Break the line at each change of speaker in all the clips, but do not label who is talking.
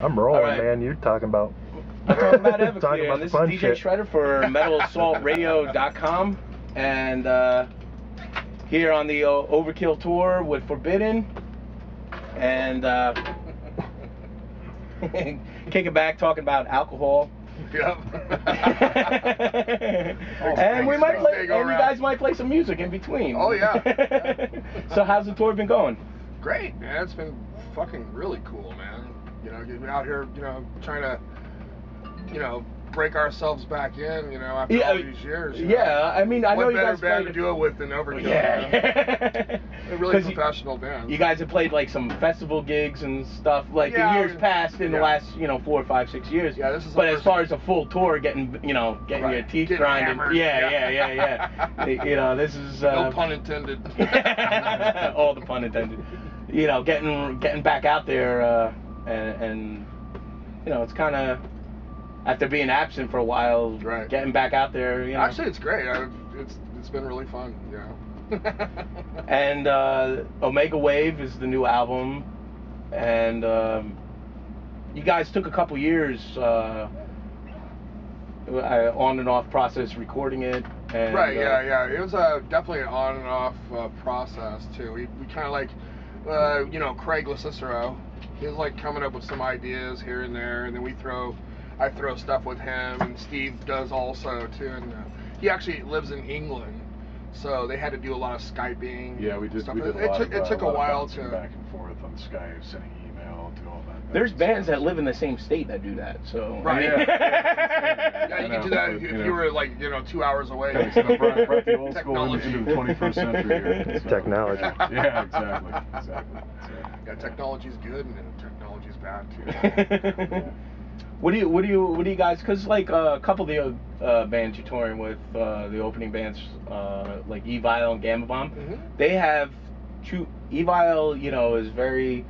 I'm rolling,
right.
man. You're talking about.
I'm talking about Everclear.
Talking about
This
the
is
fun
DJ
shit.
Shredder for MetalAssaultRadio.com, and here on the Overkill tour with Forbidden, and kicking back, talking about alcohol.
Yep.
And we might play, and you guys might play some music in between.
Oh yeah.
So how's the tour been going?
Great, man. It's been fucking really cool, man. You know, getting out here, you know, trying to, you know, break ourselves back in, you know, after all these years.
Yeah, I mean, I know you guys
what better band
played
to do it with than Overkill?
Yeah.
They're really professional bands.
You guys have played like some festival gigs and stuff like in years past in the last, you know, 4, 5, 6 years.
Yeah, this is.
But as far as a full tour, getting your teeth grinded.
Hammered.
Yeah. You know, this is.
No pun intended.
All the pun intended. You know, getting back out there, and you know, it's kind of. After being absent for a while, getting back out there, you know.
Actually, it's great. It's been really fun, you know.
And Omega Wave is the new album, and you guys took a couple years on and off process recording it. And,
yeah. It was definitely an on and off process too. We kind of like, you know, Craig LaCicero. He was like coming up with some ideas here and there, and then I throw stuff with him, and Steve does also too. And he actually lives in England, so they had to do a lot of Skyping.
Yeah, we did.
Stuff.
We did
It took a while to
back and forth on Skype, sending email, do all that.
There's bands that live in the same state that do that. So
right.
Yeah.
Yeah, you could do that if you were like 2 hours away.
Brought the old school into the 21st century here. So.
Technology.
Yeah, exactly. So.
Yeah, technology's good and then technology's bad too.
Yeah. What do you guys? Because like a couple of the bands you're touring with, the opening bands like Evile and Gamma Bomb, they have Evile, you know, is very,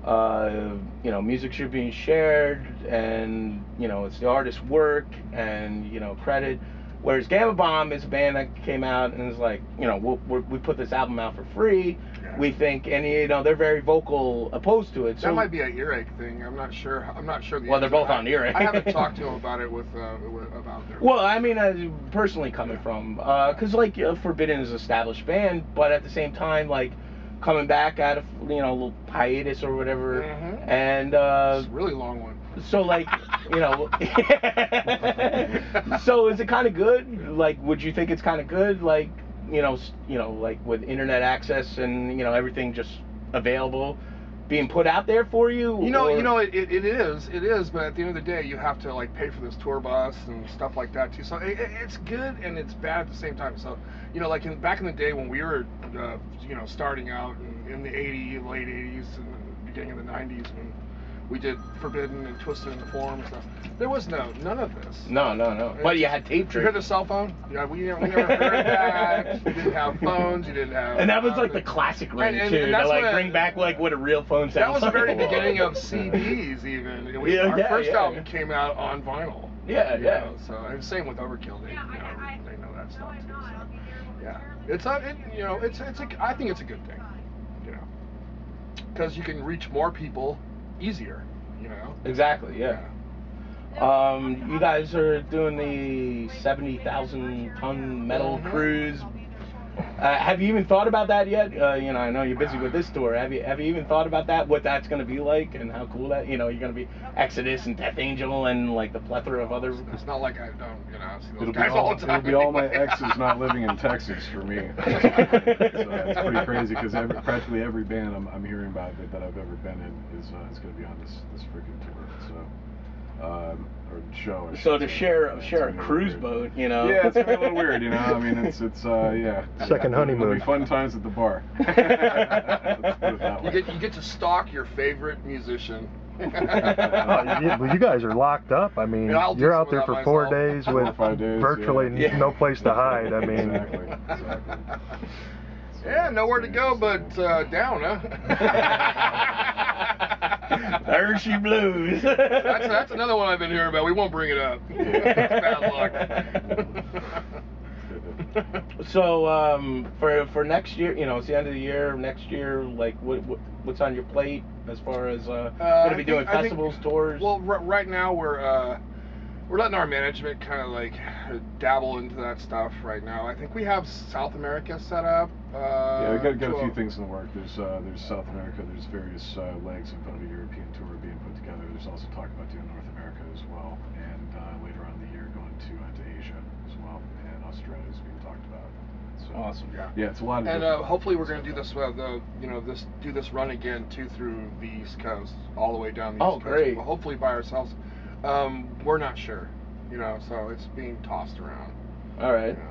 you know, music should be shared, and you know, it's the artist's work and you know, credit. Whereas Gamma Bomb is a band that came out and is like, you know, we put this album out for free. Yeah. We think, and you know, they're very vocal opposed to it. So
that might be an earache thing. I'm not sure.
Well, they're both on earache.
I haven't talked to them about it about their.
Well, I mean, personally coming from, because like Forbidden is an established band, but at the same time, like coming back out of a little hiatus or whatever, and
it's a really long one.
So like, you know, so is it kind of good? Like, would you think it's kind of good? Like, you know, like with internet access and everything just available, being put out there for you.
It is. But at the end of the day, you have to like pay for this tour bus and stuff like that too. So it's good and it's bad at the same time. So like back in the day when we were, starting out in the late 80s and the beginning of the 90s when we did Forbidden and Twisted in the Form and stuff. There was none of this.
No. But you had tape.
Did you hear the cell phone? Yeah, we never heard that. You didn't have phones. You didn't have.
And that was like the classic ring too. To like bring back like what a real phone sounds.
That was the very beginning of CDs even. Our first album came out on vinyl.
Yeah.
So and same with Overkill. They know that stuff too. So, yeah, I think it's a good thing. Because you can reach more people easier,
Exactly, yeah. You guys are doing the 70,000 ton metal cruise. Have you even thought about that yet? I know you're busy with this tour. Have you even thought about that? What that's going to be like and how cool that? You're going to be Exodus and Death Angel and like the plethora of other.
It's not like I don't, see those guys all the time.
It'll be all my exes not living in Texas for me. So it's pretty crazy because practically every band I'm hearing about that I've ever been in is going to be on this freaking tour. So. Or show.
So to share a cruise boat,
Yeah, it's gonna be a little weird, I mean, it's yeah.
Second honeymoon.
It'll be fun times at the bar.
You get to stalk your favorite musician.
Well, you guys are locked up. I mean, you're out there for 4 days with
5 days,
virtually no place to hide. I mean,
exactly.
Yeah, nowhere to go but down, huh?
Hershey Blues.
That's another one I've been hearing about. We won't bring it up. Bad luck.
So for next year, you know, it's the end of the year. Next year, like what's on your plate as far as gonna be doing festivals, tours?
Well, right now we're letting our management kind of like dabble into that stuff right now. I think we have South America set up.
Yeah, we got a few things in the work. There's South America. There's various legs of a European tour being put together. There's also talk about doing North America as well, and later on in the year going to Asia as well, and Australia is being talked about. So,
awesome.
Yeah, it's a lot of.
And hopefully we're going to do this do this run again too through the East Coast, all the way down the East Coast.
Great.
Well, hopefully by ourselves. We're not sure, you know, so it's being tossed around.
All right.
You know.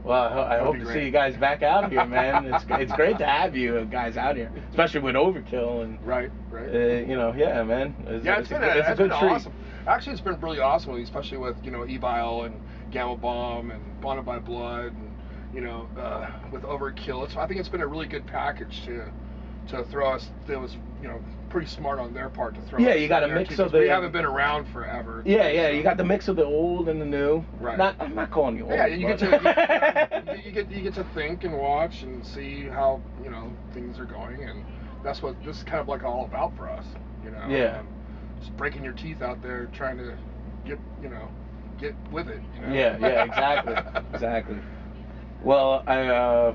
Well, I hope to see you guys back out here, man. It's great to have you guys out here, especially with Overkill and
right.
You know, yeah, man.
It's been a good treat. Awesome. Actually, it's been really awesome, especially with Evil and Gamma Bomb and Bonded by Blood, and with Overkill. I think it's been a really good package to throw us. It was pretty smart on their part to throw.
Yeah,
us
you got a mix of the.
We haven't been around forever.
Yeah, so. You got the mix of the old and the new.
Right.
I'm not calling you old.
Yeah, you get to you get to think and watch and see how things are going, and that's what this is kind of like all about for us.
Yeah.
Just breaking your teeth out there trying to get with it.
Yeah, exactly. Well, I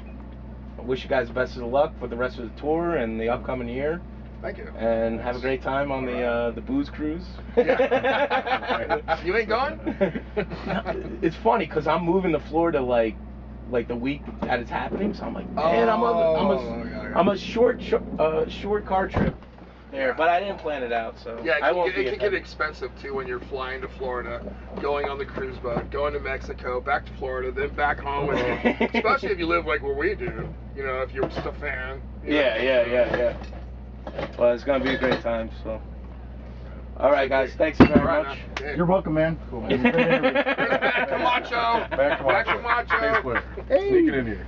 wish you guys the best of luck for the rest of the tour and the upcoming year.
Thank you.
And have a great time on the booze cruise.
Yeah. You ain't going?
It's funny because I'm moving to Florida like the week that it's happening. So I'm like, man, I'm a short car trip there, but I didn't plan it out. So
yeah,
it
can get expensive too when you're flying to Florida, going on the cruise boat, going to Mexico, back to Florida, then back home. Especially if you live like where we do. If you're just a fan.
Yeah. Well, it's gonna be a great time. So, all right, guys, thanks very much.
You're welcome, man. Cool.
Back to Macho.
Back to Macho.
Back to Macho.
Sneaking in here.